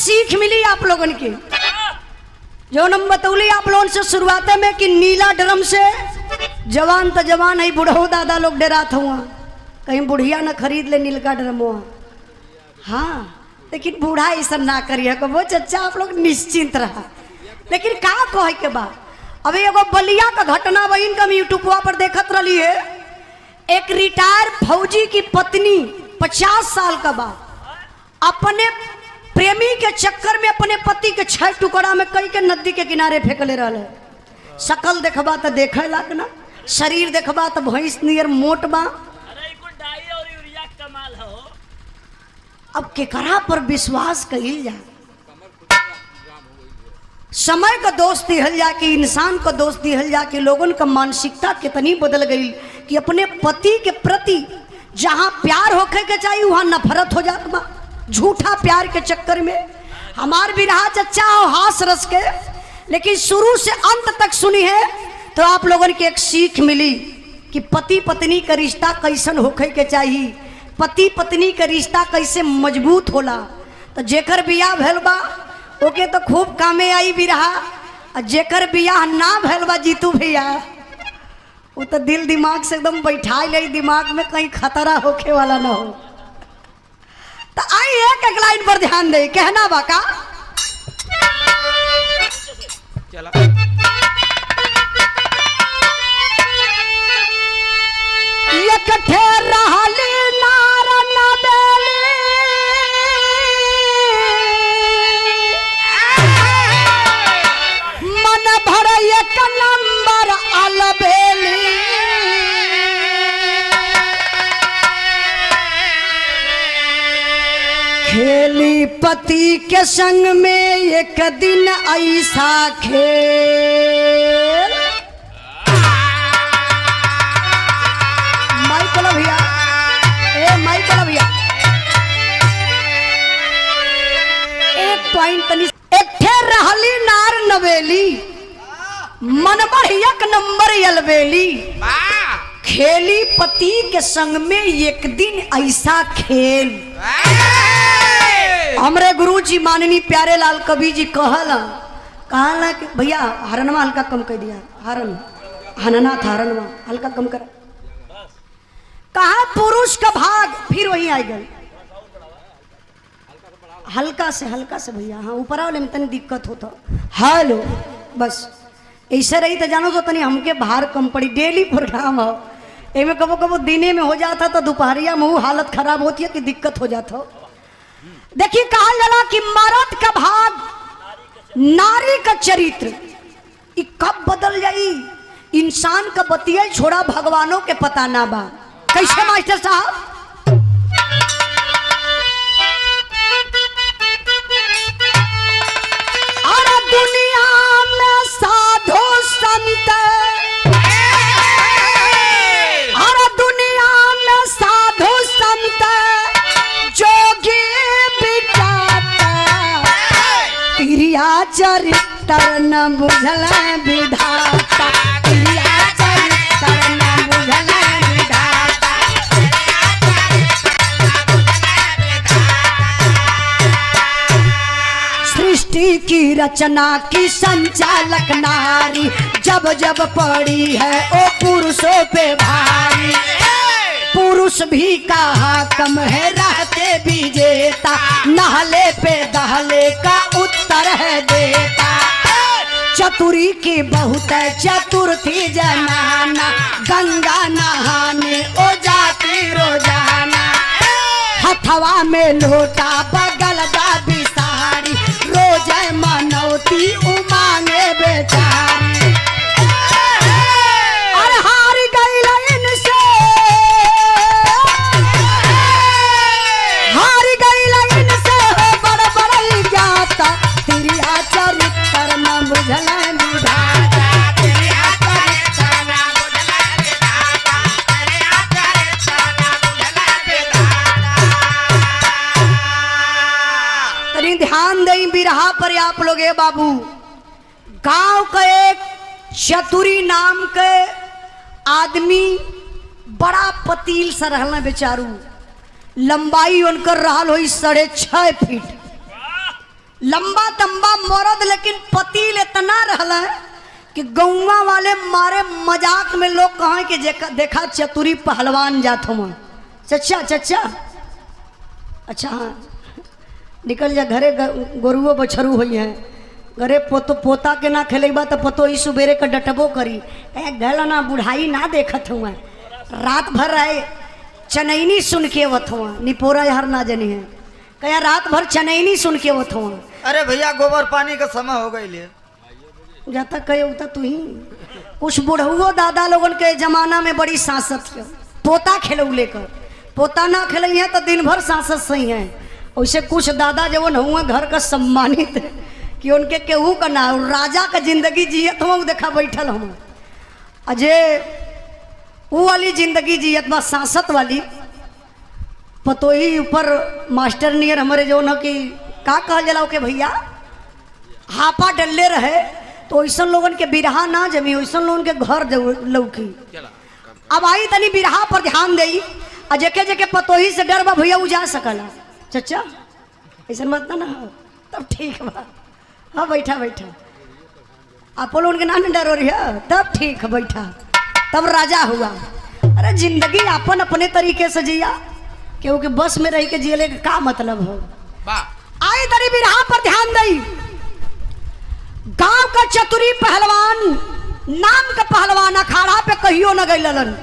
सीख मिली आप लोगन की, जो हम बतौली आप लोगों से शुरुआत में कि नीला ड्रम से जवान तो जवान है, बुढ़ऊ दादा लोग डरात हुआ कहीं बुढ़िया न खरीद ले नीलका ड्रम। हाँ लेकिन बूढ़ा ऐसा ना करिए वो चचा आप लोग निश्चिंत रहा। लेकिन का कहे के बाद अभी एगो बलिया का घटना बहन का यूट्यूबवा पर देखत रही है। एक रिटायर फौजी की पत्नी 50 साल का बाद अपने प्रेमी के चक्कर में अपने पति के 6 टुकड़ा में कई के नदी के किनारे फेंकले रहे। शकल देखबा तो देखे लाग ना, शरीर देखबा तो भैंस नियर मोट बा। अब केकरा पर विश्वास कइल जा? समय का दोष दिहल जा कि इंसान का दोष दिहल जा कि लोगन का मानसिकता कितनी बदल गई कि अपने पति के प्रति जहाँ प्यार होके के चाहिए वहाँ नफरत हो जात बा झूठा प्यार के चक्कर में। हमार भी रहा चच्चा हो हास रस के, लेकिन शुरू से अंत तक सुनी है तो आप लोगन की एक सीख मिली कि पति पत्नी का रिश्ता कैसन होके के चाहिए, पति पत्नी का रिश्ता कैसे मजबूत होला। तो जेकर बियाह भैल बा ओके तो खूब कामे आई भी रहा, और जेकर बियाह ना भैल बा जीतू भैया वो तो दिल दिमाग से एकदम बैठा ले दिमाग में कहीं खतरा होके वाला ना हो। तो आई एक लाइन पर ध्यान दे, कहना बाका चला इकट्ठे रहली नार नबेली मन भर एक नंबर अलबेली खेली पति के संग में एक दिन ऐसा खेल। भैया ए माइकल भैया एक पॉइंट तनी एक रहली नार नवेली मन एक नंबर अलबेली खेली पति के संग में एक दिन ऐसा खेल। हमरे गुरु जी माननीय प्यारे लाल कवि जी कहला कि भैया हरनवा हल्का कम कर दिया, हरन हनना था हरनवा हल्का कम कर। कहा पुरुष का भाग फिर वही आ गए हल्का से भैया। हाँ ऊपर वाले में तनी दिक्कत होता। हेलो बस ऐसे रही तो जानो तो तनी हमके बाहर कम पड़ी। डेली प्रोग्राम हो एमे कबो कबो दिने में हो जाता तो दोपहरिया में वो हालत खराब होती है कि दिक्कत हो जाता। देखिए कहा जाला कि मर्द का भाग नारी का चरित्र कब बदल जाई इंसान का बतिया छोड़ा भगवानों के पता ना बा। कैसे मास्टर साहब? और दुनिया में साधु संत और दुनिया में साधु संत जोगी बिचाता क्रिया चरित्र न बुझल विधाता क्रिया चरित्र न बुझल की रचना की संचालक नारी जब जब पड़ी है ओ पुरुषों पे भारी। पुरुष भी कहा कम है रहते विजेता नहले पे दहले का उत्तर है देता। चतुरी की बहुत चतुर थी जनाना गंगा नहाने ओ जाती रोजाना हथवा में लोटा बगल दाबी सारी रोज मनौती उमांगे बेचारी। और हार गई इनसे बड़ जाता तेरिया चरित्र न बुझल विधाता तेरिया चरित्र न बुझल विधाता तेरिया चरित्र न बुझल विधाता। तनी ध्यान दई बिरहा पर आप लोग ए बाबू। गांव का एक चतुरी नाम के आदमी बड़ा पतील सा रहना बेचारू। लंबाई उनकर रहल हो 6.5 फीट। लंबा तंबा मर्द, लेकिन पतिल इतना रहला कि गौवा वाले मारे मजाक में लोग कहें कि देखा चतुरी पहलवान जात हुआ। चचा चचा, अच्छा हाँ निकल जा घरे, गोरुओ बछरू हुई है घरे, पोता के ना खेलेबा तो पतो ही सुबेरे का डटबो करी। गल ना बुढ़ाई ना देखत हुआ, रात भर रहे चनैनी सुन के वत हुआ, निपोरा यार ना जनी है कया रात भर चनैनी सुन के वत हुआ। अरे भैया गोबर पानी का समय हो गई ले जाता कहे उता तू ही। कुछ बुढ़उओ दादा लोगन के जमाना में बड़ी सांसत है, पोता खेलऊ लेकर, पोता ना खेल है तो दिन भर सांसत सही है। वैसे कुछ दादा जवन हुआ घर का सम्मानित कि उनके केहू का ना राजा का जिंदगी जियत हुआ, देखा बैठल हम अजय वो वाली जिंदगी जियत बा सांसत वाली। पतोही ऊपर मास्टर नियर हमारे जो न कि का कहल जला के भैया हापा डल्ले रहे तो ऐसा लोगन के बिरहा ना जमी, वैसा लोगन के घर लौकी। अब आई तनी बिरहा पर ध्यान दई, जेके जेके पतोही से डर बा भैया उ जा सकला। चचा ऐसा मत ना हो, तब ठीक बा, हाँ बैठा बैठा, आप लोगन के ना डर हो रही है, तब ठीक बैठा, तब राजा हुआ। अरे जिंदगी अपन अपने तरीके से जिया, क्योंकि बस में रह के जियले का का मतलब हो। आई तरी बिरहा पर ध्यान दई। गांव का चतुरी पहलवान, नाम का पहलवान, अखाड़ा पे कहियो न गइलन।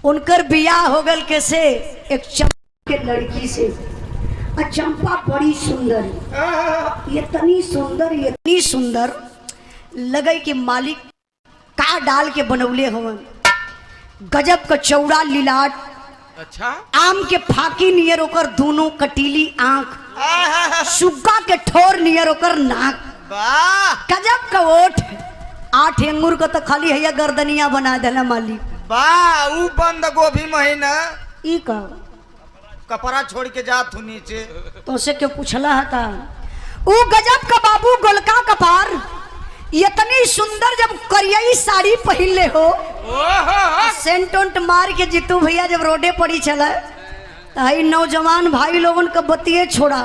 उनकर बियाह हो गल कैसे, एक चंपा के लड़की से। चंपा बड़ी सुंदर, इतनी सुंदर इतनी सुंदर लगे कि मालिक का डाल के बनौले हवन। गजब का चौड़ा लीलाट, अच्छा आम के फाकी नियर ओकर दोनों कटीली आंख, सुग्गा के ठोर नियर ओकर नाक, गजब का ओठ, 8 अंगूर को तो खाली है गर्दनिया बना देला मालिक। बा ऊ बंद गोभी महीना ई का कपड़ा छोड़ के जात हूँ नीचे, तो से क्यों पूछला है का। ऊ गजब का बाबू गोलका कपार, इतनी सुंदर जब करियाई साड़ी पहन ले हो, सेंट उंट मार के जीतू भैया जब रोडे पड़ी चला तो हई नौजवान भाई लोगन का बतिये छोड़ा,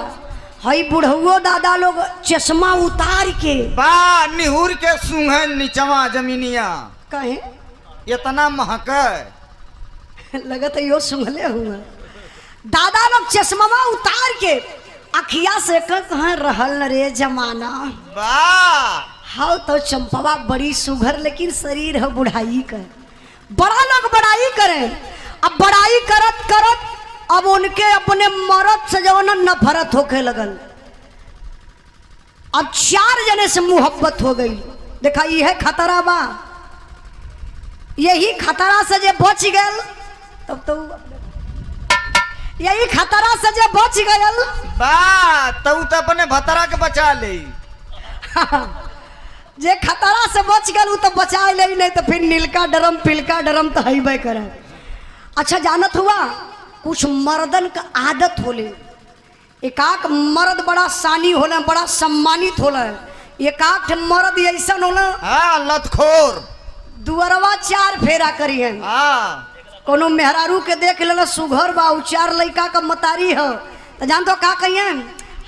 हई बुढ़उओ दादा लोग चश्मा उतार के बा निहुर के सूंघन नीचवा जमीनिया कहे इतना महक लगत यो सुंघले हुआ। दादा लोग चश्मा उतार के अखिया से कहाँ रहल रे जमाना। बा हाँ तो चंपवा बड़ी सुघर, लेकिन शरीर है बुढ़ाई का। बड़ा लोग बड़ाई करें, अब बड़ाई करत करत अब उनके अपने मर्द से जो नफरत होके लगल। अब 4 जने से मोहब्बत हो गई। देखा यह खतरा बा, यही खतरा से जे बच गल, तब तो यही खतरा से जे बच गल बा तू तो अपने भतरा के बचा ले। जे खतरा से बच गल तो बचा ले, नहीं तो फिर नीलका डरम पिलका डरम तो हईबे करे। अच्छा जानत हुआ कुछ मर्दन का आदत होले, एकाक मर्द बड़ा सानी होला, बड़ा सम्मानित होला, एकाक मर्द ऐसा होला हाँ लतखोर, दुअरवा 4 फेरा करी है। हाँ कोनो मेहरारू के देख लेला सुघर बा, 4 लड़का का मतारी हो तो जान तो का कहिए,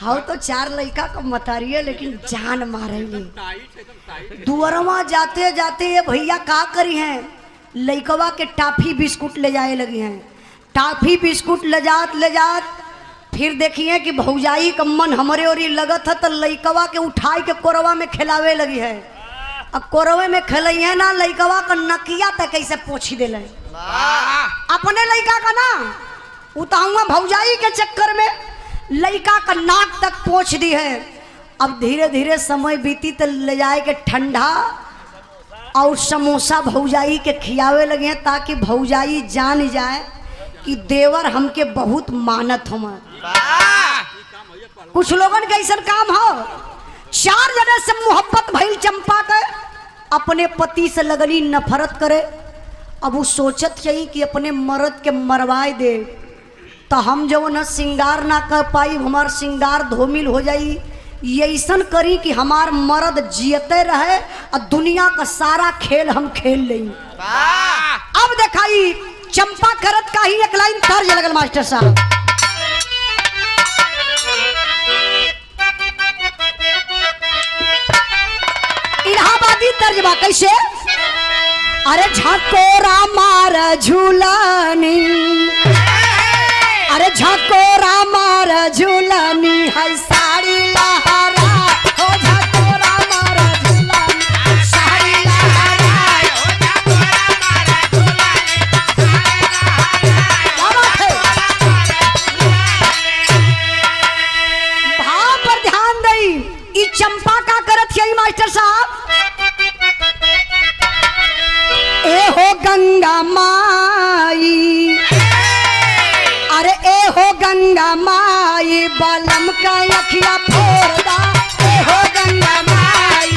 हाँ तो 4 लड़का का मतारी है लेकिन जान मारेंगे। दुअरवा जाते जाते ये भैया का करी हैं, लड़कवा के टाफी बिस्कुट ले जाए लगी हैं। टाफी बिस्कुट ले जात फिर देखिए कि भौजाई का मन हमरे और लगत है तो लड़कवा के उठाई के कोरवा में खिलावे लगी है। अब कोरवे में खेलई है ना, लड़कवा का नकिया पे कैसे पोछ दिल अपने लड़का का ना, उताऊंगा भौजाई के चक्कर में लड़का का नाक तक पोछ दी है। अब धीरे धीरे समय बीती तो ले जाए के ठंडा और समोसा भौजाई के खियावे लगे हैं, ताकि भौजाई जान जाए कि देवर हमके बहुत मानत हम। कुछ लोगन के ऐसा काम हो, 4 जने से मोहब्बत भइल चंपा के, अपने पति से लगनी नफरत करे। अब वो सोचत चाहिए कि अपने मर्द के मरवाए दे तो हम जो न श्रृंगार ना कर पाई, हमार श्रृंगार धूमिल हो जाई। ऐसन करी कि हमार मर्द जियते रहे और दुनिया का सारा खेल हम खेल लें। अब दिखाई चंपा करत का ही एक लाइन तर्ज लगल मास्टर साहब। दी तर्जमा कैसे? अरे झकोरा मार झूलानी, अरे झकोरा मार झूलानी है साड़ी लहरा हो झकोरा मार झूलानी साड़ी लहरा हो झकोरा मार झूलानी भाव पर ध्यान दई। ई चंपा का करत यही मास्टर साहब, ए हो गंगा माई, अरे ए हो गंगा माई बलम का अखिया फोड़दा, ए हो गंगा माई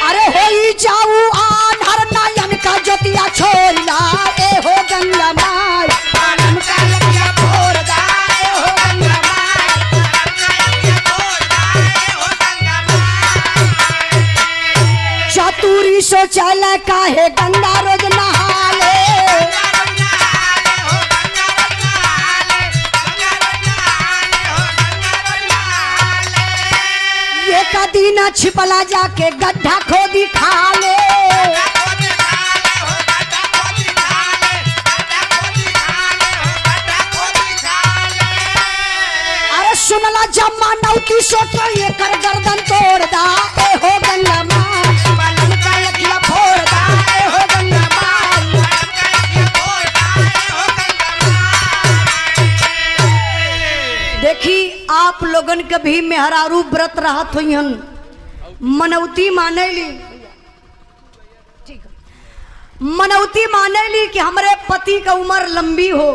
अरे होई जाऊ आन्हर नयन का ज्योतिया छोड़ला, ए हो गंगा माई बलम का अखिया फोड़दा, ए हो गंगा चतुरी सोचल काहे गंगा रोज नहाले, ये कदी न छिपला जाके गड्ढा खोदी खाले, अरे सुनला जम्मा नौती सोचो ये कर गर्दन तोड़दा, ए हो गंगा माँ बलम का लखिया फोड़दा, ए हो गंगा माँ। देखी आप लोगन के भी मेहरारू व्रत रहत हुईहन, मनौती मानेली, मनौती मानेली कि हमरे पति का उम्र लंबी हो,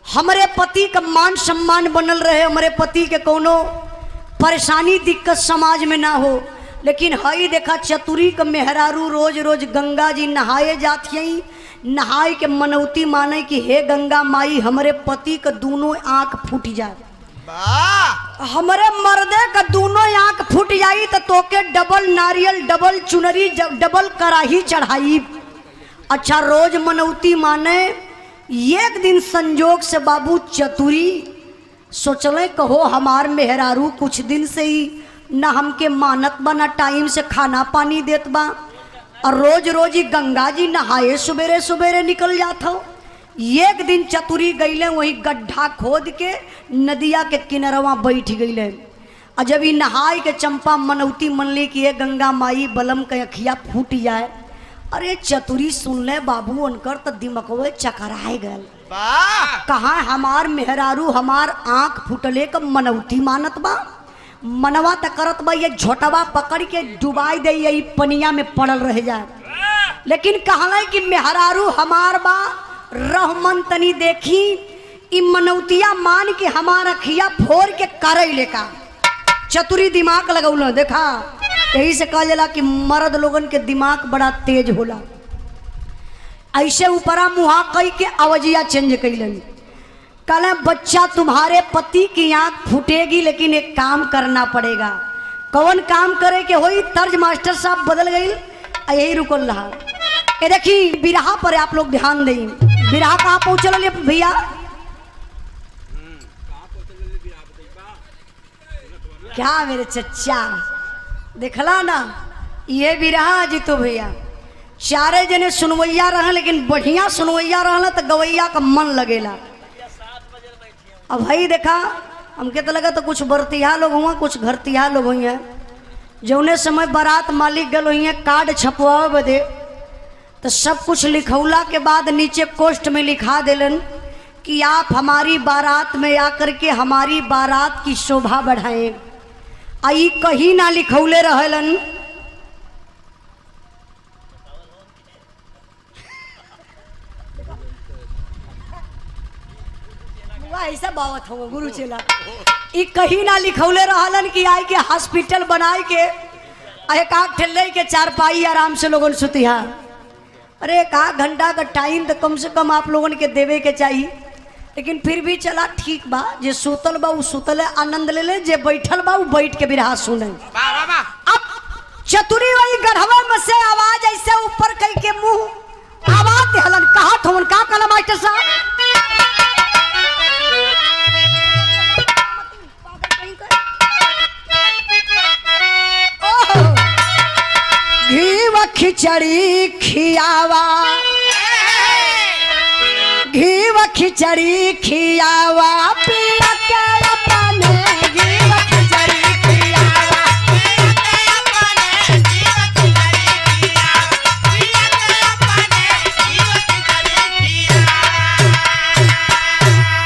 हमरे पति का मान सम्मान बनल रहे, हमरे पति के कोनो परेशानी दिक्कत समाज में ना हो। लेकिन हई देखा चतुरी का मेहरारू रोज रोज गंगा जी नहाए जाती, नहाए के मनौती माने कि हे गंगा माई हमरे पति का दोनों आंख फूट जाए, हमरे मर्दे का दोनों आंख फूट जाई तो तोके डबल नारियल डबल चुनरी डबल कराही चढ़ाई। अच्छा रोज मनौती माने। एक दिन संजोग से बाबू चतुरी सोचले कहो हमार मेहरारू कुछ दिन से ही न हमके मानत बा न टाइम से खाना पानी देत बा, और रोज रोज ही गंगा जी नहाए सुबेरे सुबेरे निकल जात हो। एक दिन चतुरी गईले वही गड्ढा खोद के नदिया के किनारवा बैठ गईले, और जब ही नहाए के चंपा मनौती मनली कि ये गंगा माई बलम के अखिया फूट जाए। अरे चतुरी सुन ले बाबू उनकर तो दिमकवे चकराए गल, कहाँ हमार मेहरारू हमार आंख फुटले का मनौती मानत बा, मनवा त करत बा ये झोटवा पकड़ के डुबाई दे यही पनिया में पड़ल रह जाए। लेकिन कहले कि मेहरारू हमार बा रहमन तनी देखी इ मनौतिया मान के हमार अखिया फोड़ के करे लेका। चतुरी दिमाग लगौल देखा, यही से कहा जाला कि मर्द लोगन के दिमाग बड़ा तेज होला। ऐसे ऊपरा मुहा कई के आवाजिया चेंज कैलन, कहले बच्चा तुम्हारे पति की आंख फूटेगी लेकिन एक काम करना पड़ेगा। कौन काम करे के होई? तर्ज मास्टर साहब बदल गई, यही रुकल रहा। ये देखी बिरहा पर आप लोग ध्यान दें, बिरहा कहाँ पहुँचल भैया? क्या मेरे चच्चा देखला ना, ये बिरहा जीतो भैया चारे जने सुनवैया रह, लेकिन बढ़िया सुनवैया रहला तो गवैया का मन लगेला। अब भाई देखा हमके तो लगा तो कुछ बरतिहा लोग हुआ कुछ घरतिहा लोग हुई हैं। जौने समय बारात मालिक गल हुई हैं कार्ड छपवा बदे, तो सब कुछ लिखौला के बाद नीचे पोस्ट में लिखा देलन कि आप हमारी बारात में आकर के हमारी बारात की शोभा बढ़ाएं। आई कहीं ना लिखौले रहलन ऐसा बावत हो गुरु चेला, ई कहीं ना लिखौले रहलन कि आई के हॉस्पिटल बनाए के एक आग ठेले के चारपाई आराम से लोगन सुतिहा। अरे एक आध घंटा का टाइम तो कम से कम आप लोगन के देवे के चाहिए, लेकिन फिर भी चला ठीक बा, जे सुतल बा उ सुतल आनंद ले ले, जे बैठल बा उ बैठ के बिरहा सुने। अब चतुरी वही गढ़वा में से आवाज ऐसे ऊपर कई के मुंह आवाज देहलन, कहा थवन का कहला मास्टर साहब? खिचड़ी खियावा, घीव खिचड़ी खियावा, पिया के अपने घीव खिचड़ी खियावा।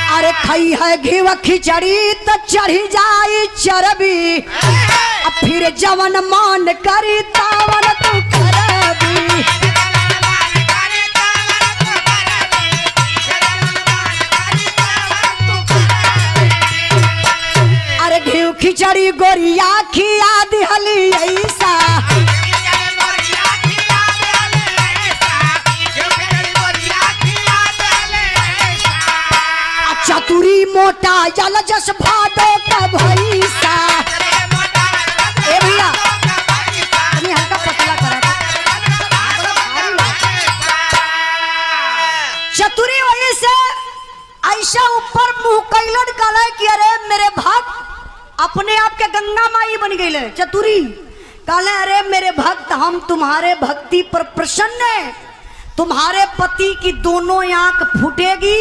अरे खाई है घीव खिचड़ी तो चढ़ी जाई चरबी, अब फिर जवन मान करी तावन तू करबी। अरे घीव खिचड़ी गोरिया खिया दिहली ऐसा, चतुरी मोटा जल जस भादो का भैसा। ए भैया तनी हल्का पतला करा, चतुरी वही से ऐसा ऊपर मुंह कैलन कले कि अरे मेरे भक्त अपने आप के गंगा माई बन गई। चतुरी कहले अरे मेरे भक्त हम तुम्हारे भक्ति पर प्रसन्न है, तुम्हारे पति की दोनों आंख फूटेगी,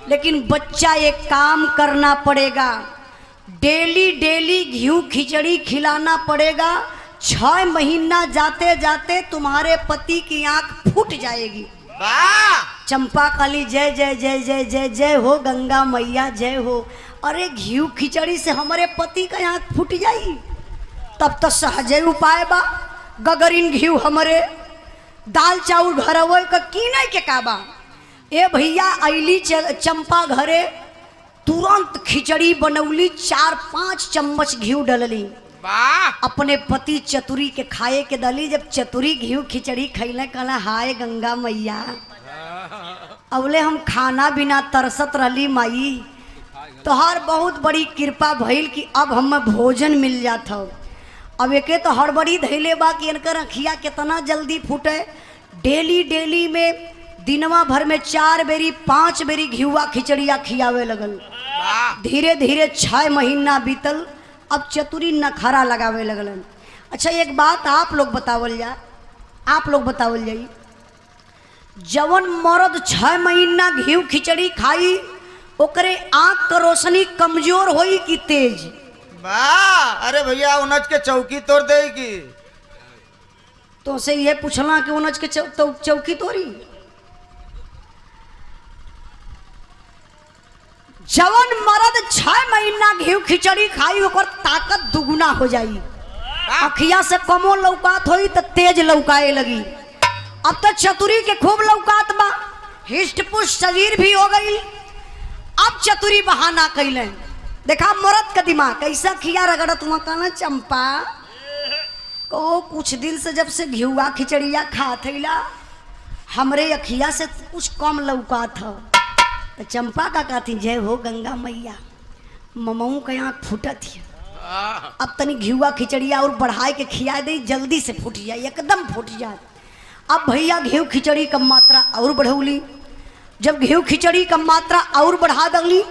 लेकिन बच्चा एक काम करना पड़ेगा, डेली डेली घी खिचड़ी खिलाना पड़ेगा। 6 महीना जाते जाते तुम्हारे पति की आंख फूट जाएगी। चंपा काली जय जय जय जय जय जय हो गंगा मैया जय हो। अरे घी खिचड़ी से हमारे पति का आंख फूट जाई, तब तो सहजे उपाय बा। गगरिन घी हमारे दाल चाउर घर का की नहीं के काबा। ए भैया अली चंपा घरे तुरंत खिचड़ी बनौली, 4-5 चम्मच घी डलली, अपने पति चतुरी के खाए के दली। जब चतुरी घी खिचड़ी खैले कहला हाय गंगा मैया, अवले हम खाना बिना तरसत रहली माई, तोहार बहुत बड़ी कृपा भइल कि अब हम भोजन मिल जात हो। अब एके तो हड़बड़ी धैले बा कि इनकर अखिया कितना जल्दी फूटे। डेली डेली में दिनवा भर में 4 बेरी 5 बेरी घिउआ खिचड़िया खियावे लगल। धीरे धीरे 6 महीना बीतल, अब चतुरी नखरा लगावे लगलन। अच्छा एक बात आप लोग बतावल जाई, जवन मर्द 6 महीना घी खिचड़ी खाई ओकरे आंख का रोशनी कमजोर होई कि तेज? अरे भैया उनच के चौकी तोड़ देगी। तो से ये पूछला कि उनच के चौकी तोड़ी? जवन मर्द 6 महीना घी खिचड़ी खाई ओकर ताकत दुगुना हो जाई, अखिया से कमो लौकात होई तो तेज लौकाए लगी। अब तो चतुरी के खूब लौकात बा, हिष्ट पुष्ट शरीर भी हो गई। अब चतुरी बहाना कैले, देखा मर्द का दिमाग कैसा खिया रगड़त हुआ। कहना चंपा को कुछ दिन से जब से घिउआ खिचड़िया खात हैला हमरे अखिया से कुछ कम लौकात है। तो चंपा का कहती जय हो गंगा मैया, ममऊ के आँख फूटत है, अब तनी घिउआ खिचड़िया और बढ़ाए के खिया दे, जल्दी से फूट जाए, एकदम फूट जाए। अब भैया घी खिचड़ी का मात्रा और बढ़ौली। जब घी खिचड़ी का मात्रा और बढ़ा दली,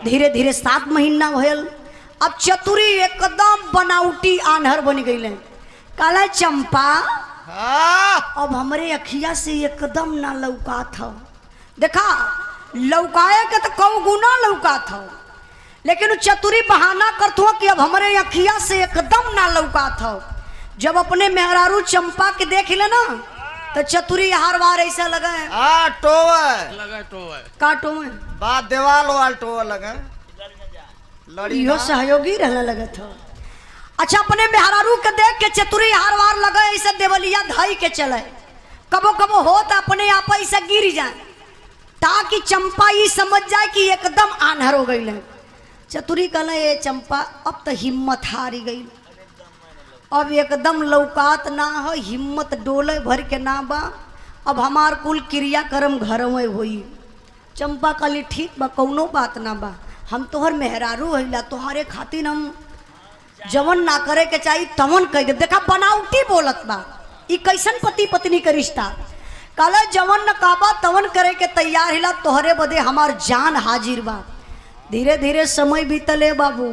धीरे धीरे 7 महीना भयल। अब चतुरी एकदम बनावटी आन्हर बन गई। काला चंपा अब हमारे अखिया से एकदम ना लौका था। देखा लौकाए के तो कौ गुना लौका था, लेकिन चतुरी बहाना करत कि अब हमारे अखिया से एकदम ना लौका था। जब अपने मेहरारू चंपा के देख ले ना तो चतुरी हर बार ऐसा लगा है काटो में बात देवाल वाल टोवा लगे लड़ियो सहयोगी रहने लगा था। अच्छा अपने मेहरारू के देख के चतुरी हर बार लगा ऐसा देवलिया धाई के चले, कबो कबो हो तो अपने आप ऐसा गिर जाए ताकि चंपा ये समझ जाए कि एकदम आन्हर हो गई है। चतुरी कहले ये चंपा अब तो हिम्मत हारी गई, अब एकदम लौकात ना हो, हिम्मत डोले भर के ना बा, अब हमार कुल क्रियाक्रम घर में होई। चंपा कहली ठीक बा कौनो बात ना बा, हम तोहर मेहरारू हैला, तोहरे खातिर हम जवन ना करे के चाहिए तवन कह दे। देखा बनावटी बोलत बा, ई कैसन पति पत्नी का रिश्ता। कहला जवन न काबा तवन करे के तैयार हिला, तोहरे बदे हमार जान हाजिर बा। धीरे धीरे समय बीतले बाबू,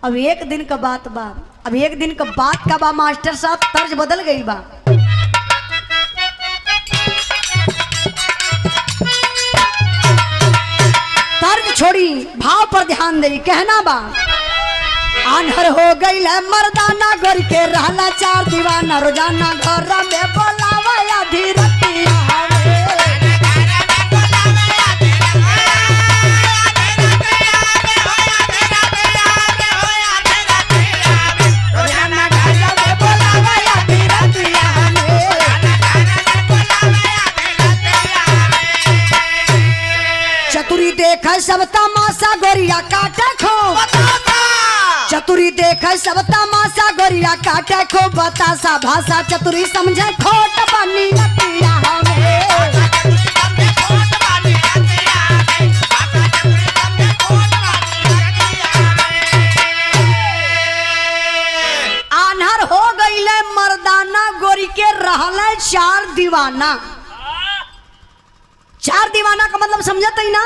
अब एक दिन का बात बा, अब एक दिन का बात का बा मास्टर साहब, तर्ज बदल गई बा। छोड़ी भाव पर ध्यान दे कहना बा आन्हर हो गई है मर्दाना घर के रहला चार दीवाना रोजाना घर में बोलावा आधी रतिया चतुरी देख सब तमाशा गोरिया काटे खो चतुरी देख सब तमाशा गोरिया काटे खो बतासा भाषा चतुरी समझे खोट बनी रतिया आन्हर हो गईले मर्दाना गोरी के रहले चार दीवाना चार दीवाना का मतलब समझत ही ना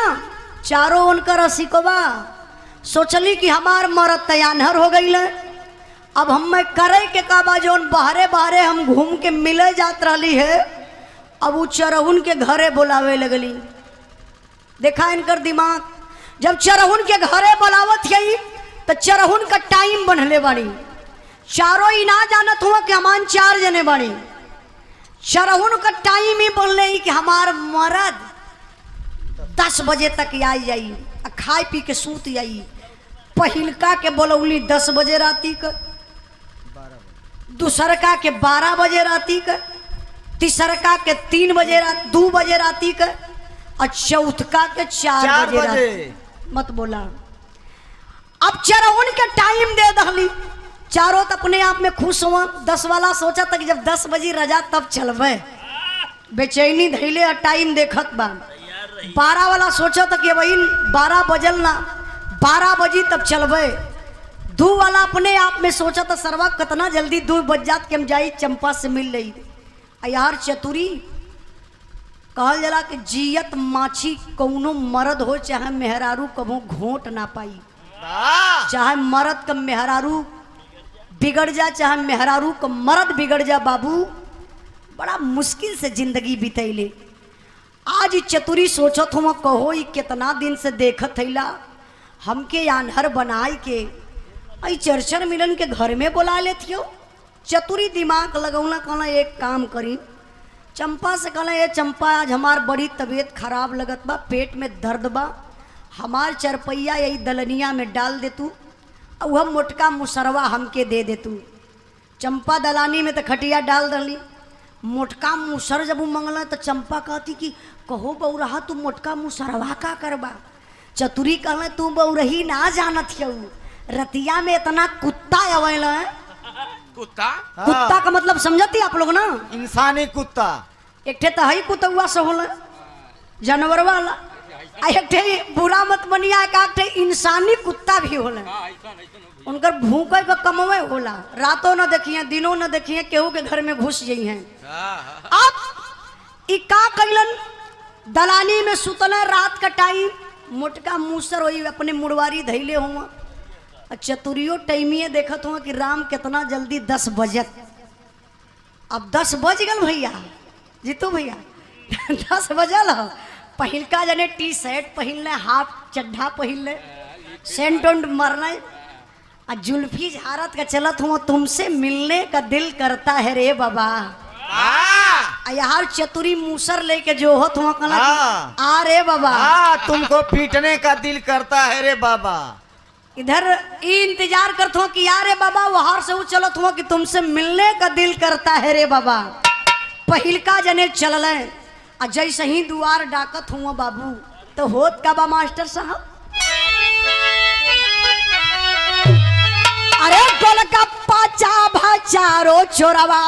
चारों उनकर रसिकवा सोचली कि हमार मरद तैयार हो गई है अब हम मैं करे के काबा जोन बहरे बहरे हम घूम के मिले जात रही है अब वो चरहुन के घरे बुलावे लगली देखा इनकर दिमाग जब चरहुन के घरे बुलावत है तो चरहुन का टाइम बनले बाड़ी चारों ही ना जानत हुआ कि हमान चार जने बाड़ी चरहुन का टाइम ही बोलने ही कि हमार मरद 10 बजे तक आई जाई खाए पी के सूत जाई पहिलका के बोलौली 10 बजे राती का दूसरका के 12 बजे राती का तीसरका के 3 बजे 2 बजे राती का और चौथका के 4 बजे राती मत बोला अब चरहुन के टाइम दे दहली चारों तो अपने आप में खुश हुआ 10 वाला सोचा था कि जब 10 बजे रजा तब चलबे बेचैनी धैले और टाइम देखत बा 12 वाला सोचा था कि वही 12 बजल ना 12 बजी तब चलबे 2 वाला अपने आप में सोचा था सरवा कितना जल्दी 2 बज जात के हम जाई चंपा से मिल रही यार चतुरी कहल जला कि जियत माछी कौनो मर्द हो चाहे मेहरारू कभू घोट ना पाई चाहे मर्द का मेहरारू बिगड़ जा चाहे मेहरारू का मर्द बिगड़ जा बाबू बड़ा मुश्किल से जिंदगी बितैले आज चतुरी सोचत हम कहो कितना दिन से देखत थैला हमके आन्हर बनाए के आई चर्चर मिलन के घर में बुला लेथियो चतुरी दिमाग लगौना कहना एक काम करी चंपा से कहना ये चंपा आज हमार बड़ी तबीयत खराब लगत बा पेट में दर्द बा हमार चरपैया यही दलनिया में डाल दे तू और वह मोटका मुसरवा हमके दे दे तू चंपा दलानी में तो खटिया डाल दली मोटका मुसर जब मंगला तो चंपा कहती कि कहो बौरहा तू मोटका मुसरवा का करबा चतुरी कहला तू बौरही ना जानत हऊ रतिया में इतना कुत्ता अवेल है कुत्ता कुत्ता का मतलब समझती आप लोग ना इंसानी कुत्ता एक ठे तो है कुतुआ से होला जानवर वाला एक ठे बुरा मत बनिया एक ठे इंसानी कुत्ता भी होला उनकर भूखे का कमवे होला रातों न देखिए दिनों न देखिए केहू के घर में घुस जाई हैं अब का कैलन दलानी में सुतले रात का टाइम मोटका मूसर होई अपने मुड़वारी धैले हुआ चतुरियो टाइमिए देखत हुआ कि राम कितना जल्दी 10 बजत अब 10 बज गल भैया जीतू भैया 10 बजल पहिलका जने टी शर्ट पहनले हाफ चड्ढा पहनले सेंट उंट मरले आ जुल्फी झारत का चलत हुआ तुमसे मिलने का दिल करता है रे बाबा यार चतुरी मूसर लेके जो हो तुम आ रे बाबा तुमको पीटने का दिल करता है रे बाबा इधर इंतजार करते हो कि यार रे बाबा वहां से वो चलत हुआ कि तुमसे मिलने का दिल करता है रे बाबा पहिलका जने चल आ जैसे ही दुआर डाकत हुआ बाबू तो होत का बा मास्टर साहब अरे गोलगप्पा चाभा चारो चोरवा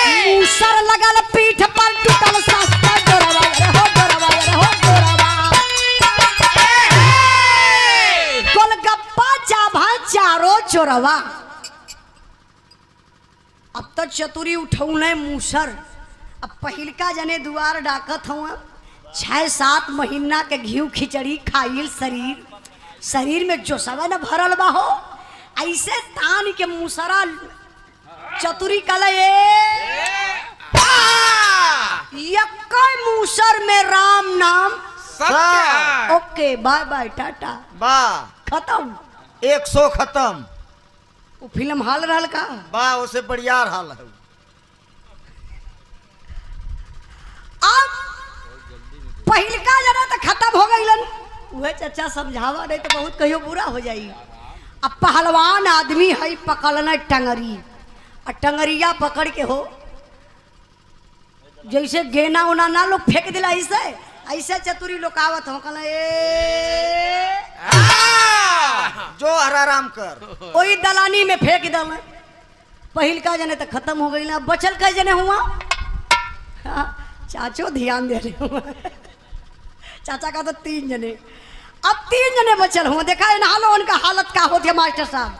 मूसर लगल पीठ पर टूटल सस्ता डोरवा हो डोरवा हो डोरवा गोलगप्पा चाभा चारो चोरवा अब तक चतुरी उठौने मूसर अब पहिलका जने दुआर डाकत हुआ 6-7 महीना के घी खिचड़ी खाइल शरीर में जो सब न भरल बा हो ऐसे तान के मूसरा चतुरी कले मूसर में राम नाम सत्य है। ओके बाय बाय टाटा बा खत्म। 100 खत्म। वो फिल्म हाल रहल का। बा उसे बढ़िया हाल है। अब पहिलका जना तो खत्म हो गईलन। वह चाचा समझावा नहीं तो बहुत कहियो बुरा हो जाई। अब पहलवान आदमी है पकड़ना टंगरी और टंगरिया पकड़ के हो जैसे गेना उना ना लोग फेंक दिला ऐसे ऐसे चतुरी लोग आवत हो कहला ए जो हराराम कर वही दलानी में फेंक दल। पहिलका जने तो खत्म हो गई ना। बचल कई जने हुआ। हाँ, चाचो ध्यान दे रहे हुआ। चाचा का तो 3 जने। अब 3 जने बचल हुआ। देखा है ना लो उनका हालत का होती है मास्टर साहब।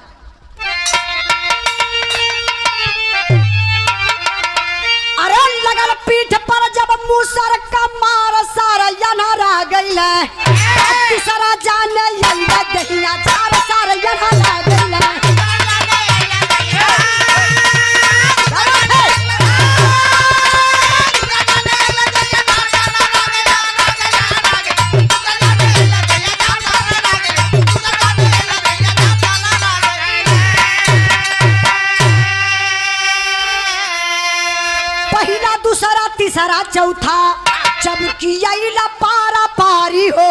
अरे लगल पीठ पर जब मुसर का मार सारा यना रह गइल। तीसरा जाने यंदा दहिया चार सारा यना रह गइल। पहला दूसरा तीसरा चौथा चमकी आइला पारा पारी हो।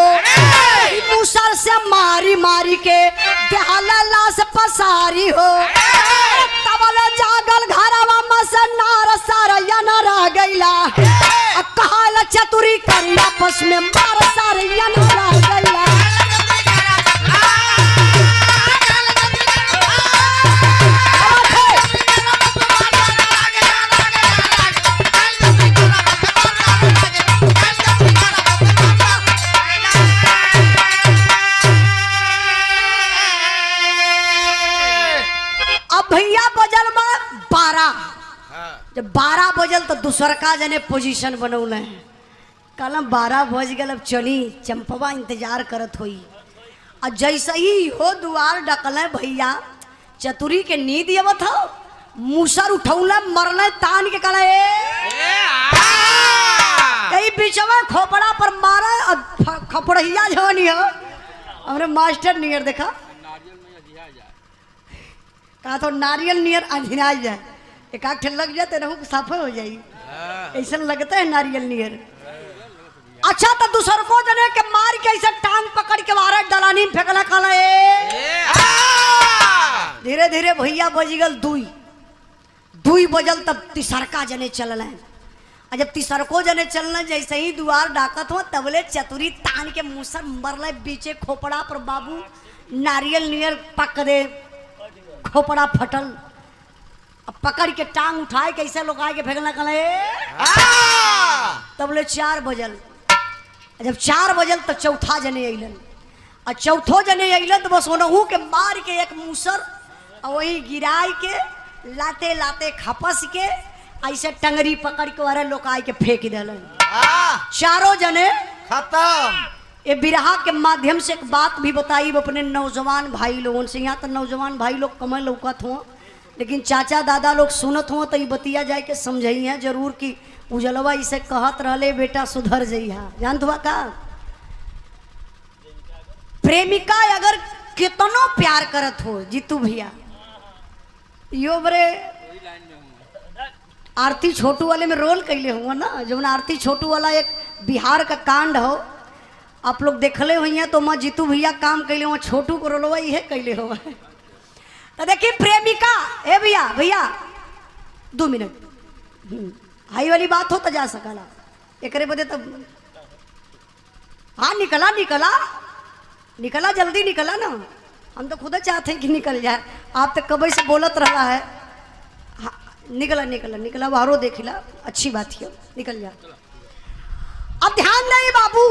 मुसर से मारी मारी के देहाला लाश पसारी हो। तबल जागल घरवा मसनार सारा यना रह गइला। कहाला चतुरी करी आपस में मार सारा यना रह गइला। भैया बजल में 12। जब 12 बजल तो दूसर का जने पोजीशन बनौले हैं। कलम 12 बज गल अब चली चंपवा इंतजार करत होई। और जैसे ही हो दुआर डकल भैया चतुरी के नींद आवत हो। मुसर उठौले मरले तान के कले कई बीचवा खोपड़ा पर मारा और खपड़िया झोनी हो। हमरे मास्टर नियर देखा कहा तो नारियल नियर अंधिना जाए। एक आख लग जाए तो रहू साफे हो जाई। ऐसा लगता है नारियल नियर। अच्छा तो दूसर को जने के मार के ऐसा टांग पकड़ के मारा दलानी में फेंकला काला धीरे धीरे भैया बज गल 2 बजल तब तीसरका जने चलल है। और जब तीसरको जने चलना जैसे ही दुआर डाकत हो तबले चतुरी तान के मुसर मरले बीचे खोपड़ा पर बाबू नारियल नियर पक दे खोपड़ा फटल। अब पकड़ के टांग उठाए कैसे लोग आए के फेंकना कले तब ले 4 बजल। जब 4 बजल तो चौथा जने अइलन। और चौथो जने अइलन तो बस ओनहू के मार के एक मुसर और वही गिराई के लाते लाते खपस के ऐसे टंगरी पकड़ के वारे लोग आए के फेंक दिलन। चारों जने खत्म। ये बिरहा के माध्यम से एक बात भी बताई अपने नौजवान भाई लोगों से। यहाँ तो नौजवान भाई लोग कम लौकत हो लेकिन चाचा दादा लोग सुनत हो तो ये बतिया जाए के समझई है जरूर कि उजलवा इसे कहत रहले बेटा सुधर जइहा। जानत हुआ का प्रेमिका अगर कितनो प्यार करत हो जीतू भैया यो बरे आरती छोटू वाले में रोल कैले हुआ ना। जो आरती छोटू वाला एक बिहार का कांड हो आप लोग देखले हुई हैं तो मैं जीतू भैया काम कैले हुआ छोटू को रोलवा ये कैले हुआ है। तो देखिए प्रेमिका ए भैया भैया 2 मिनट हाई वाली बात हो तो जा सकला एक बदे तब। हाँ निकला निकला निकला जल्दी निकला ना। हम तो खुद चाहते हैं कि निकल जाए। आप तो कब से बोलत रहा है। हाँ निकला निकला निकला बाहरों देखिला अच्छी बात है निकल जा। अब ध्यान नहीं बाबू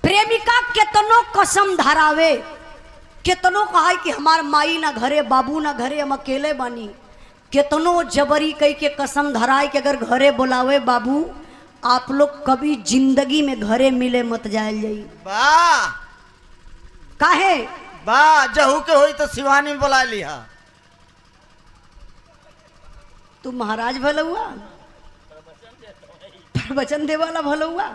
प्रेमिका केतनो कसम धरावे केतनो कहा कि हमार माई ना घरे बाबू ना घरे हम अकेले बानी। केतनो जबरी कई के कसम धराए कि अगर घरे बुलावे बाबू आप लोग कभी जिंदगी में घरे मिले मत जाए जाई। वाह काहे वाह जहू के होई तो शिवानी में बुला लिया। तू महाराज भल हुआ प्रवचन दे वाला भल हुआ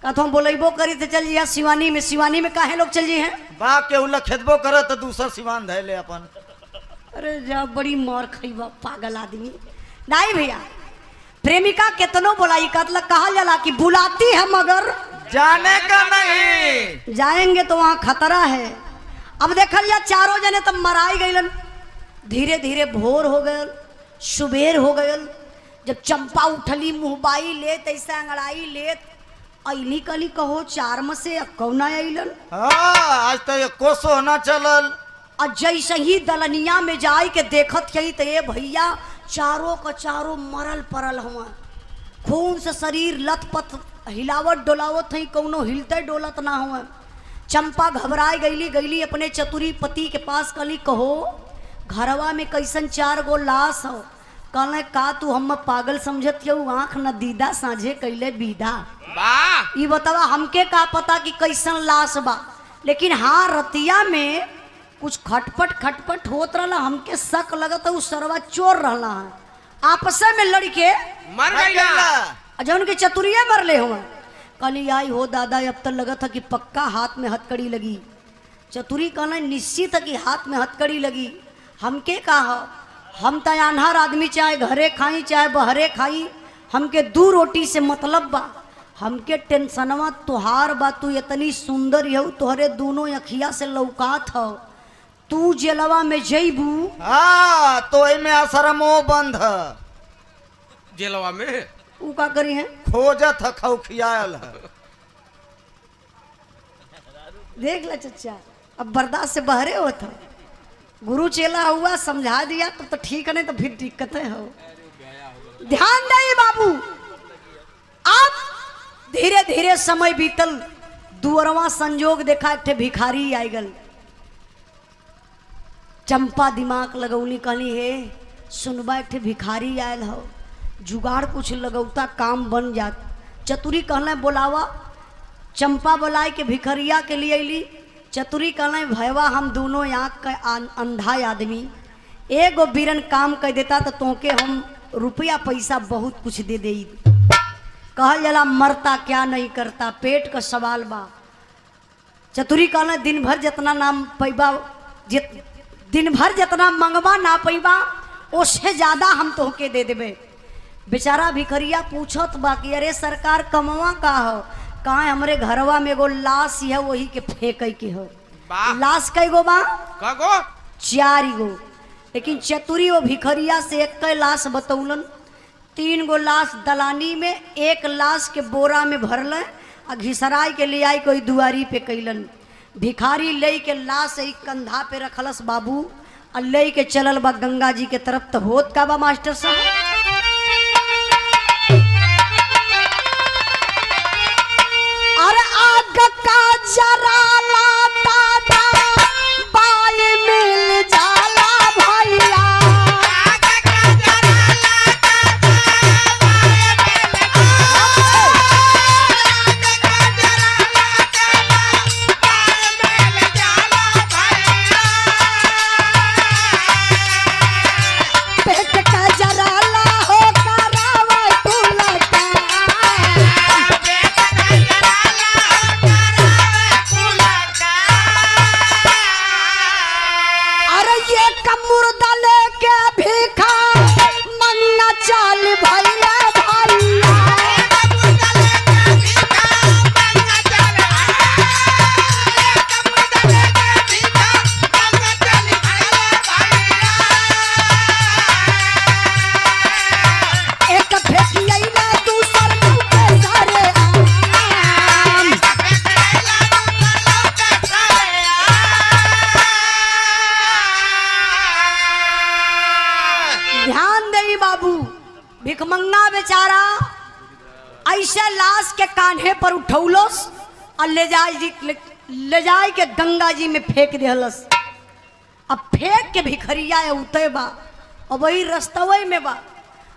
कहतो हम बोलेबो करी तो चल जिया शिवानी में। शिवानी में काहे लोग चल जी हैं? बा के उला खेदबो करे तो दूसर सिवान धैले अपन। अरे जा बड़ी मार खइबा पागल आदमी। नहीं भैया, प्रेमिका कितनो बुलाई कतला कहा जाला कि बुलाती है मगर जाने का नहीं, जाएंगे तो वहां खतरा है। अब देखल जा चारों जने तब मराई गईलन। धीरे धीरे भोर हो गयल, सुबेर हो गयल। जब चंपा उठली मुहबाई लेत ऐसा अंगड़ाई लेत अली कली कहो चार में से कौना अलन। हाँ आज तो ये कोसो ना चलल। और जैसे ही दलनिया में जाए के देखत यही तो ये भैया चारों का चारों मरल परल हुआ, खून से शरीर लथपथ हिलावट डोलावत है, कौनो हिलते डोलत ना हुआ। चंपा घबराए गईली अपने चतुरी पति के पास कली कहो घरवा में कैसन 4 गो लाश हो। कहले का तू हम पागल समझत हो, आँख न दीदा साझे कैले बीदा। ये बतावा हमके का पता कि कैसन लाश बा, लेकिन हाँ रतिया में कुछ खटपट होत रहा। हमके शक लगता उ सरवा चोर रहा है, आपस में लड़के मर गईला जौन के चतुरिया मरले हुआ। कली आई हो दादा अब तक लगा था कि पक्का हाथ में हथकड़ी लगी। चतुरी कहना निश्चित है कि हाथ में हथकड़ी लगी। हमके कहा हम तो अनहर आदमी चाहे घरे खाई चाहे बहरे खाई, हमके 2 रोटी से मतलब बा। हमके टेंशनवा तुहार बा, तू इतनी सुंदर हो, तुहरे दोनों अखिया से लौकात हो। तू जेलवा में जईबू हाँ तो में आश्रमो बंद है। जेलवा में ऊ का करी है खोजत है खौखियाल है। देख ले चचा, अब बर्दाश्त से बहरे होता। गुरु चेला हुआ समझा दिया तो ठीक है, नहीं तो फिर दिक्कतें हो। ध्यान दे बाबू। अब धीरे धीरे समय बीतल, दुअरवा संजोग देखा एक ठे भिखारी आई गल। चंपा दिमाग लगौली कहली हे सुनबा एक ठे भिखारी आयल हो, जुगाड़ कुछ लगौता काम बन जात। चतुरी कहले बोलावा। चंपा बोलाए के भिखरिया के लिए अली। चतुरी कहले भैया हम दोनों आँख का अंधा आदमी, एगो बीरन काम कर देता तो तोके हम रुपया पैसा बहुत कुछ दे दे। कहल जला मरता क्या नहीं करता, पेट का सवाल बा। चतुरी कहले दिन भर जितना नाम पैबा, दिन भर जितना मंगवा ना पैबा उससे ज्यादा हम तोहके दे देबे। बेचारा भिखरिया पूछत बा कि अरे सरकार कमवा का हो? कहाँ हमरे घरवा में एगो लाश है, वही के फेंक के हो। लाश कई गो बा? कगो 4 गो। लेकिन चतुरी वो भिखरिया से एक लाश बतौलन। 3 गो लाश दलानी में, 1 लाश के बोरा में भरल आ घिसराई के ले आई कोई दुआरी पे कैलन। भिखारी ले के लाश एक कंधा पे रखलस बाबू और ले के चलल बा गंगा जी के तरफ। तो होत का बा मास्टर साहब? अरे आग का जराला दादा बाई मिल जाला भैया। पेट का जराला हो करावा तुलता। अरे ये कमुर्दा लेके भीखा मंगा चाल भैया भैया। एक फेंकिया दूसर मुंह पे सारे आम। ध्यान दे बाबू। भिखमंगा बेचारा ऐसे लाश के कान्हे पर उठौलस और ले जाए के गंगा जी में फेंक दिहलस। अब फेंक के भिखरिया उते बा और वही रस्तवे में बा।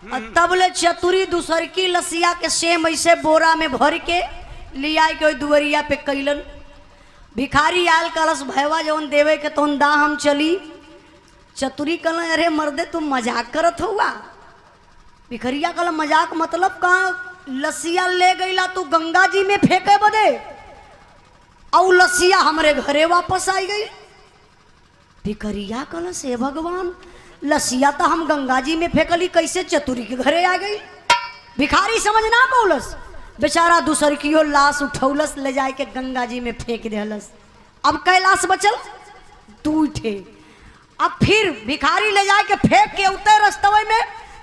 और तब ले चतुरी दूसर की लसिया के सेम ऐसे बोरा में भर के लिया के दुआरिया पे कैलन। भिखारी आल कलश भैया जौन देवे के तोन दा हम चली। चतुरी कहल अरे मर्दे तुम मजाक करत हुआ। भिखरिया कहल मजाक मतलब कहाँ लसिया ले गईला तू गंगा जी में फेंके बदे और लसिया हमरे घरे वापस आई गई। भिखरिया कहल से भगवान लसिया तो हम गंगा जी में फेंकली, कैसे चतुरी के घरे आ गई। भिखारी समझ ना पौलस, बेचारा दूसर कियो लाश उठौलस ले जाए के गंगा जी में फेंक देहलस। अब कैलाश बचल दू ठे। अब फिर भिखारी ले जाए के फेंक के उतर रस्तवे में,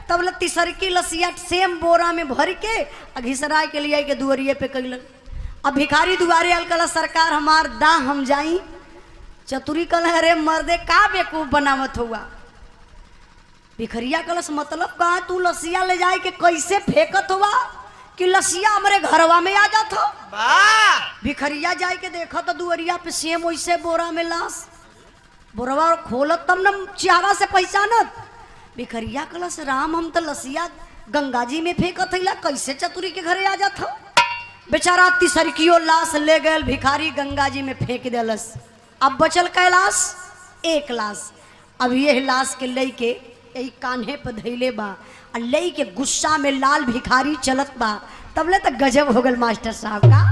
तब तीसरकी लसिया सेम बोरा में भर के घिसराए के लिए के दुआरिये पे कैलन। अब भिखारी दुआरे आल कल सरकार हमार दा हम जाई। चतुरी कल अरे मर्दे का बेवकूफ बनावत हुआ। भिखरिया कलस मतलब कहा तू लसिया ले जाए के कैसे फेंकत हुआ कि लसिया हमारे घरवा में आ जात हो। भिखरिया जाए के देखा तो दुआरिया पे सेम वैसे बोरा में लाश, बोरवा खोलत तब न चेहरा से पहचानत। भिखरिया कलस राम हम तो लसिया गंगा जी में फेंकत हिला, कैसे चतुरी के घरे आ जात हो। बेचारा तीसरकियो लाश ले गए भिखारी गंगा जी में फेंक देलस। अब बचल कैलाश एक लाश। अब ये लाश के ले के यही कान्हे पर धैले बा और ले के गुस्सा में लाल भिखारी चलत बा। तबले तक गजब हो गल मास्टर साहब का।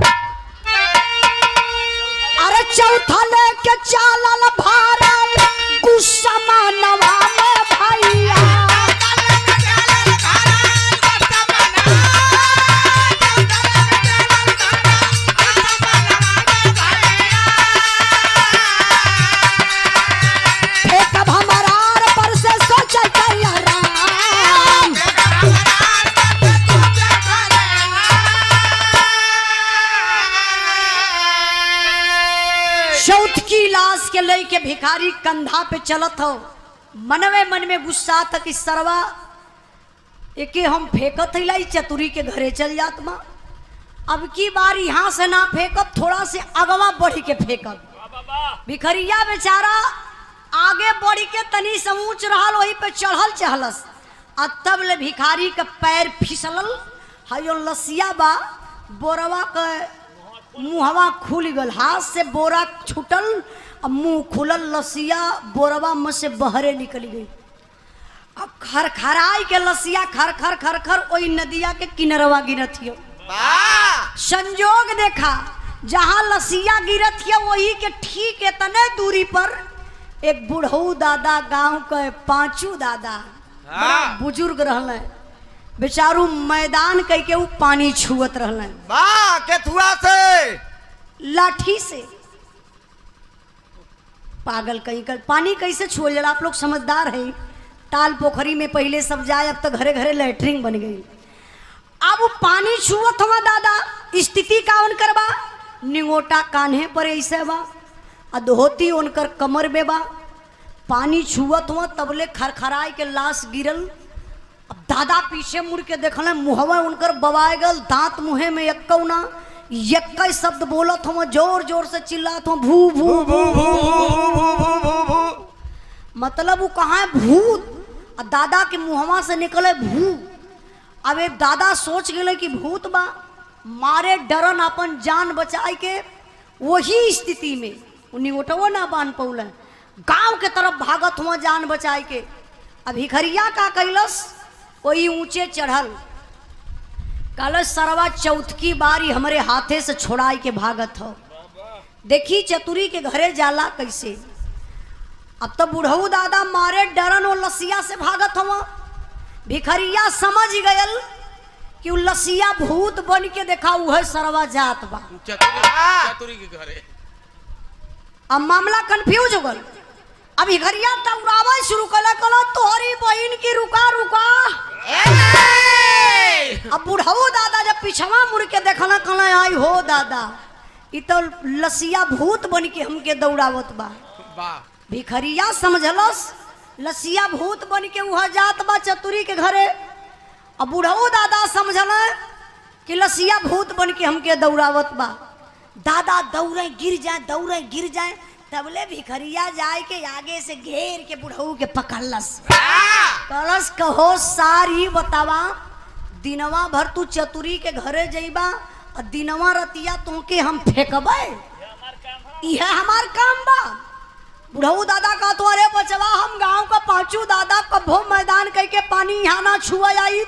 अरे चौथा लेके चालल भारल गुस्सा मानवा में भैया। लाश के लेके भिखारी कंधा पे चलत हो, मनवे मन में गुस्सा था कि सरवा एके हम फेंकत हिलाई चतुरी के घरे चल जात मा। अब की बार यहाँ से ना फेंकब, थोड़ा से अगवा बढ़ी के फेंकब। भिखरिया बेचारा आगे बढ़ी के तनी समूच रहल, वही पे चढ़ल चहलस। और तब ले भिखारी का पैर फिसलल, हयो लसिया बा बोरवा के मुहवा खुल गल, हाथ से बोरा छूटल, अब मुंह खुलल, लसिया बोरवा में से बहरे निकल गई। अब खरखराई के लसिया खर खर खर खर वही नदिया के किनरवा गिरत हियो। संजोग देखा जहां लसिया गिरत हियो वही के ठीक इतने दूरी पर एक बुढ़ऊ दादा, गांव के पांचू दादा, बड़ा बुजुर्ग रहले, बेचारू मैदान कह के वो पानी छुअत रहले। वाह केथुआ से लाठी से। पागल कहीं कर पानी कैसे छुअल जाला, आप लोग समझदार है। ताल पोखरी में पहले सब जाए, अब तो घरे घरे लैट्रिन बन गई। अब वो पानी छुअत हुआ दादा, स्थिति का उनकर बा, निगोटा कान्हे पर ऐसे बा, अधोती उनकर कमर में बा, पानी छुअत हुआ तबले खरखराए के लाश गिरल। अब दादा पीछे मुड़ के देखल, मुहवा उनकर बवाए गल, दांत मुहे में यक्कौना यक्का शब्द बोलत हो, जोर जोर से चिल्लात हो, भू भू भू भू भू। मतलब वो कहाँ है भूत, और दादा के मुहवा से निकले भू। अब एक दादा सोच गए कि भूत बा, मारे डरन अपन जान बचाए के वही स्थिति में उन्हीं उठो ना बांध पौले, गांव के तरफ भागत हुआ जान बचाए के। अब भिखरिया का कैलस वही ऊंचे चढ़ल, कल सरवा चौथकी बारी हमारे हाथे से छोड़ाई के भागत हो। देखी चतुरी के घरे जाला कैसे। अब तो बुढ़ऊ दादा मारे डरन और लसिया से भागत हुआ। भिखरिया समझ गयल कि वो लसिया भूत बन के देखा वह सरवा जात बा चतुरी के घरे। अब मामला कंफ्यूज हो गल। अब भिखरिया दौड़ावा शुरू कला कला, तोहरी बहन की रुका रुका। अब बुढ़ऊ दादा जब पिछवा मुड़ के देखला कला, आई हो दादा इ तो लसिया भूत बन के हमके दौड़ावत बा। भिखरिया समझलस लसिया भूत बन के वह जात बा चतुरी के घरे। अब बुढ़ऊ दादा समझल कि लसिया भूत बन के हमके दौड़ावत बा। दादा दौड़े गिर जाए, तबले भिखरिया जाए के आगे से घेर के बुढ़ऊ के पकड़लस। कलस कहो सारी बतावा, दिनवा भर तू चतुरी के घरे जइबा और दिनवा रतिया तुमके हम फेंकबे, यह हमार काम बा। बुढ़ऊ दादा का तो अरे बचवा हम गांव का पांचू दादा कभो मैदान कह के पानी यहाँ ना छुआ आई,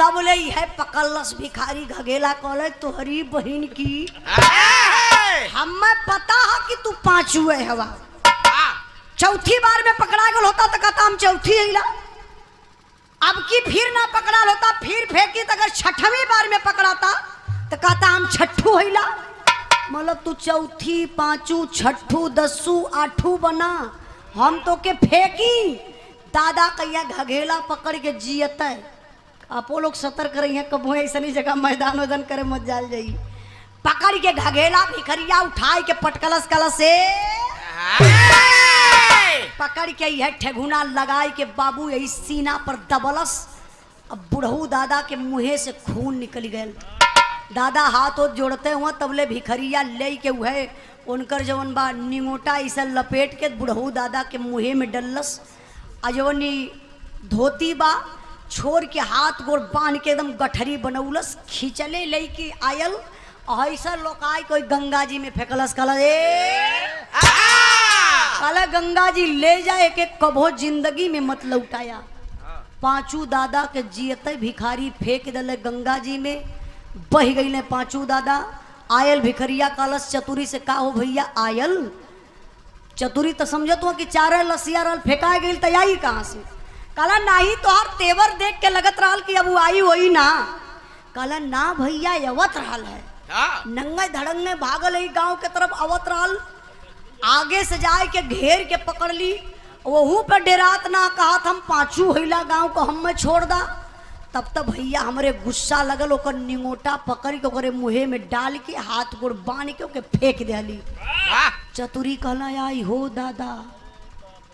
तब ले है पकड़लस भिखारी घगेला कहले तोहरी बहन की हमें पता है कि तू पांचवे हवा। चौथी बार में पकड़ा गल होता तो कहता हम चौथी हिला, अब की फिर ना पकड़ा होता फिर फेंकी तो अगर छठवीं बार में पकड़ाता तो कहता हम छठू हिला। मतलब तू चौथी पांचू छठू दसू आठू बना, हम तो के फेंकी। दादा कैया घगेला पकड़ के जियत है। आपो लोग सतर्क रही हैं, कबो ऐसी जगह मैदान वैदान करे मत जाल जाई। पकड़ के घगेला भिखरिया उठाए के पटकलस कलस से पकड़ के यह ठेगुना लगाए के बाबू यही सीना पर दबलस। अब बुढ़ऊ दादा के मुँहे से खून निकल गए। दादा हाथ होत जोड़ते हुआ तबले भिखरिया ले के वह उनकर जवन बा निंगोटा ऐसा लपेट के बुढ़ऊ दादा के मुँहे में डलस। अजवनी धोती बा छोड़ के हाथ गोड़ बांध के एकदम गठरी बनौलस, खींचले ले के आयल ऐसा लोकाय कोई गंगा जी में फेंकलस। कला गंगा जी ले जाए के कभो जिंदगी में मत लौटाया। पांचू दादा के जियते भिखारी फेंक दले गंगा जी में, बह गई ने पांचू दादा। आयल भिखरिया कलश चतुरी से का हो भैया आयल चतुरी तो समझत हुआ कि चारे लसिया रल फेंका गई तैयारी कहाँ से। कला नाही तो हर तेवर देख के लगत रहल कि अब वो आई वही ना। कला ना भैया अवत रहल है, नंगे धड़ंगे भागल ही गांव के तरफ अवत रहल। आगे से जाए के घेर के पकड़ ली, वहू पे डेरात ना कहा हम पांचू हिला गांव को हम में छोड़ दा। तब तक भैया हमरे गुस्सा लगल, ओकर निंगोटा पकड़ के ओकरे मुँहे में डाल के हाथ गोड़ बांध के ओके फेंक दिली। चतुरी कहला आई हो दादा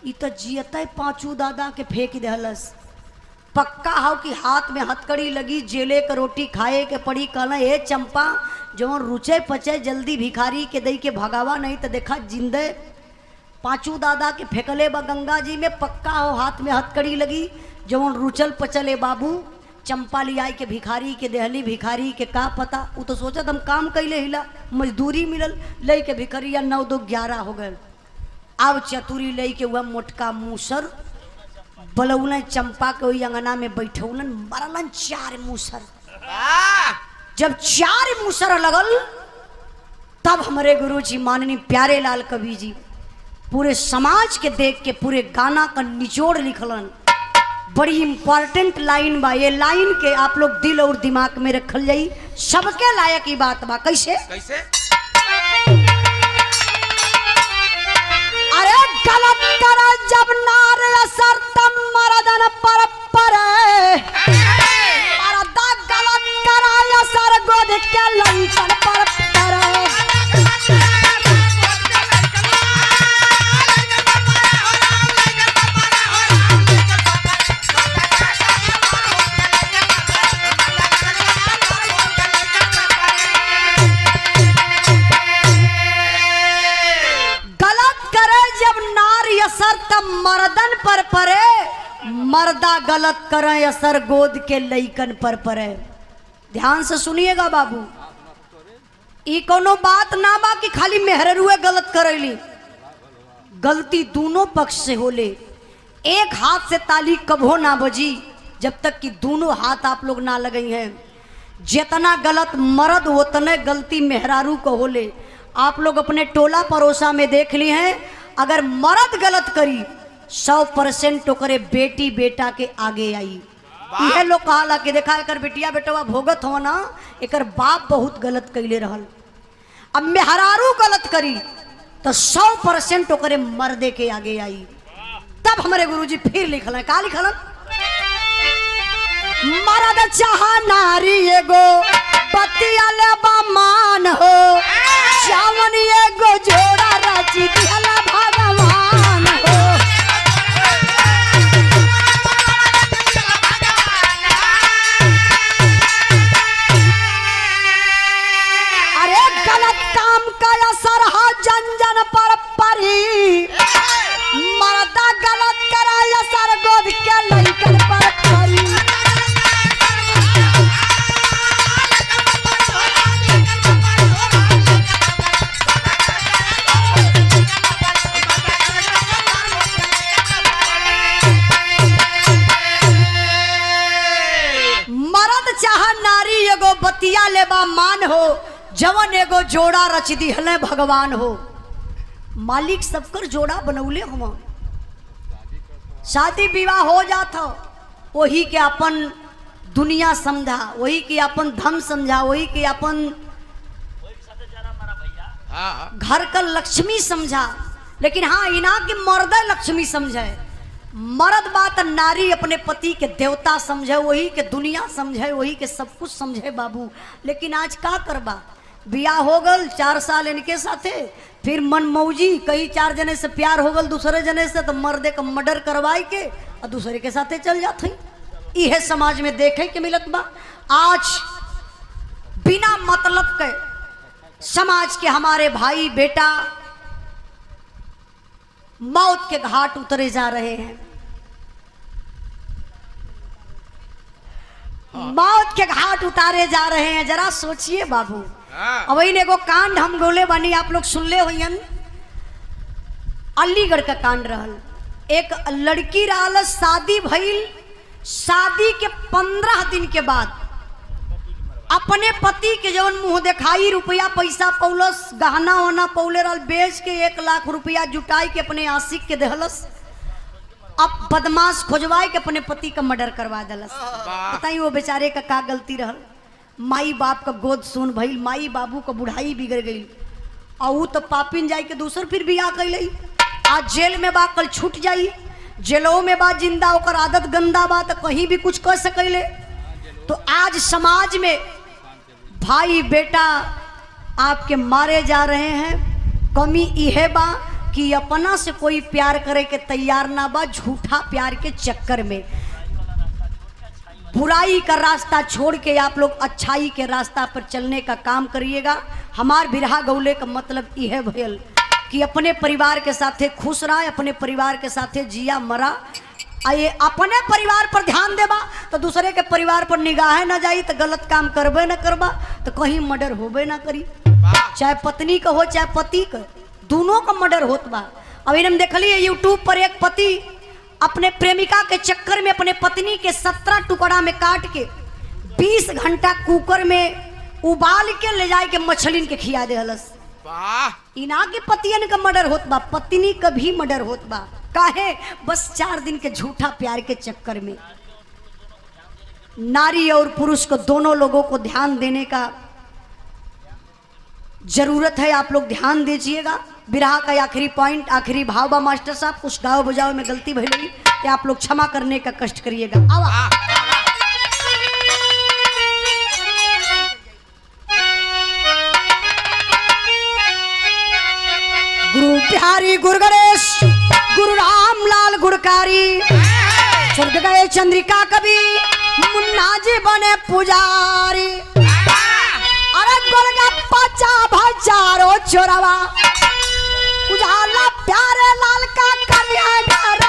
ई तो जियते पांचू दादा के फेंक दिलस। पक्का हो कि हाथ में हथकड़ी लगी, जेले के रोटी खाए के पड़ी। कहला ए चंपा जो रुचे पचे जल्दी भिखारी के दई के भगावा, नहीं तो देखा जिंदे पांचू दादा के फेंकले बा गंगा जी में। पक्का हो हाथ में हथकड़ी लगी, जो रुचल पचले बाबू। चंपा लियाई के भिखारी के देहली। भिखारी के का पता, वो तो सोचत हम काम कैले हिला, मजदूरी मिलल। ले के भिखरिया 9 2 11 हो गए। अब चतुरी ले के वह मोटका मूसर बलौलन चंपा के वही अंगना में बैठौलन, मरलन 4 मूसर। जब 4 मूसर लगल तब हमारे गुरुजी माननीय प्यारे लाल कवि जी पूरे समाज के देख के पूरे गाना का निचोड़ लिखलन। बड़ी इंपॉर्टेंट लाइन बा, ये लाइन के आप लोग दिल और दिमाग में रखल जाई, सबके लायक की बात बा। कैसे कैसे? अरे गलत कर जब नार असर तम मरदन पर परे, मरदा गलत कर असर गोद के लंकन पर परे। मर्दन पर परे, मर्दा गलत करे असर गोद के लइकन पर परे। ध्यान से सुनिएगा बाबू, ई कोनो बात ना बा कि खाली मेहररुए गलत करेली। गलती दोनों पक्ष से होले। एक हाथ से ताली कबो ना बजी जब तक कि दोनों हाथ आप लोग ना लगई हैं। जितना गलत मर्द उतने गलती मेहरारू को होले। आप लोग अपने टोला पड़ोसा में देख लिए हैं, अगर मर्द गलत करी 100% ओकरे बेटी बेटा के आगे आई। यह लोग कहाला कि देखा एकर बेटिया बेटवा भोगत हो ना, एकर बाप बहुत गलत कैले रहल। अब मेहरारू गलत करी तो 100% ओकरे मर्दे के आगे आई। तब हमारे गुरुजी फिर लिखल, का लिखल? मर्द चाहा नारी एगो पतिया ले मान हो, चावन एगो जोड़ा राची दिहला भगवान हो। अरे गलत काम का असर हो जन जन पर परी, मर्दा गलत करा असर गोद के लइकन पर परी। बतिया लेबा मान हो, जवन एगो जोड़ा रच दिहले भगवान हो। मालिक सबकर जोड़ा बनौले हुआ, शादी विवाह हो जाता वही के अपन दुनिया समझा, वही के अपन धन समझा, वही के अपन घर का लक्ष्मी समझा। लेकिन हाँ इना की मर्द लक्ष्मी समझे, मर्द बात नारी अपने पति के देवता समझे, वही के दुनिया समझे, वही के सब कुछ समझे बाबू। लेकिन आज का करबा, बियाह हो गल 4 साल इनके साथे, फिर मन मौजी कई 4 जने से प्यार हो गल दूसरे जने से, तो मर्दे का मर्डर करवाई के और दूसरे के साथे चल जाते। यह समाज में देखे के मिलत बा। आज बिना मतलब के समाज के हमारे भाई बेटा मौत के घाट उतरे जा रहे हैं, मौत के घाट उतारे जा रहे हैं। जरा सोचिए बाबू। अब एगो कांड हम गोले बानी, आप लोग सुनले होयन, अलीगढ़ का कांड रहल। एक लड़की रहल, शादी भइल, शादी के 15 दिन के बाद अपने पति के जवन मुंह दिखाई रुपया पैसा पौलस, गहना वहना पौले रहल, बेच के 1 लाख रुपया जुटाई के अपने आशिक के देहलस। अब बदमाश खोजवाए के अपने पति का मर्डर करवा दिलस। बताइए वो बेचारे का का गलती रहल। माई बाप का गोद सुन भइल, माई बाबू का बुढ़ाई बिगड़ गई, और वो तो पापिन जाई के दूसर फिर बियाह कैलई। आज जेल में बा, कल छूट जाई, जेलों में बा जिंदा, ओकर आदत गंदा बा, तो कहीं भी कुछ कर सकैले। तो आज समाज में भाई बेटा आपके मारे जा रहे हैं। कमी यह बा कि अपना से कोई प्यार करे के तैयार ना बा, झूठा प्यार के चक्कर में बुराई का रास्ता छोड़ के आप लोग अच्छाई के रास्ता पर चलने का काम करिएगा। हमार बिरहा गौले का मतलब यह भयल कि अपने परिवार के साथे खुश रहा, अपने परिवार के साथे जिया मरा। आइए अपने परिवार पर ध्यान देबा तो दूसरे के परिवार पर निगाह न जाई, तो गलत काम करबे न करबा तो कहीं मर्डर होबे ना करी। चाहे पत्नी का हो चाहे पति का, दोनों का मर्डर होत बा। अभी हम देखलिए यूट्यूब पर एक पति अपने प्रेमिका के चक्कर में अपने पत्नी के 17 टुकड़ा में काट के 20 घंटा कुकर में उबाल के ले जाए के मछलिन के खिया देहलस। इना के पतियन का मर्डर होत बा, पत्नी का भी मर्डर होत बा। काहे? बस 4 दिन के झूठा प्यार के चक्कर में। नारी और पुरुष को दोनों लोगों को ध्यान देने का जरूरत है, आप लोग ध्यान दीजिएगा। बिरहा का आखिरी पॉइंट, आखिरी भाव बा मास्टर साहब, कुछ गाँव बजाओ में गलती भइल कि आप लोग क्षमा करने का कष्ट करिएगा। आवा गुरु बिहारी गुरु गणेश गुरु रामलाल गुणकारी, स्वर्ग गए चंद्रिका कवि, मुन्ना जी बने पुजारी। अरे गोलगप्पा चा भचारो चोरवा, उजाला प्यारे लाल का कन्या घर।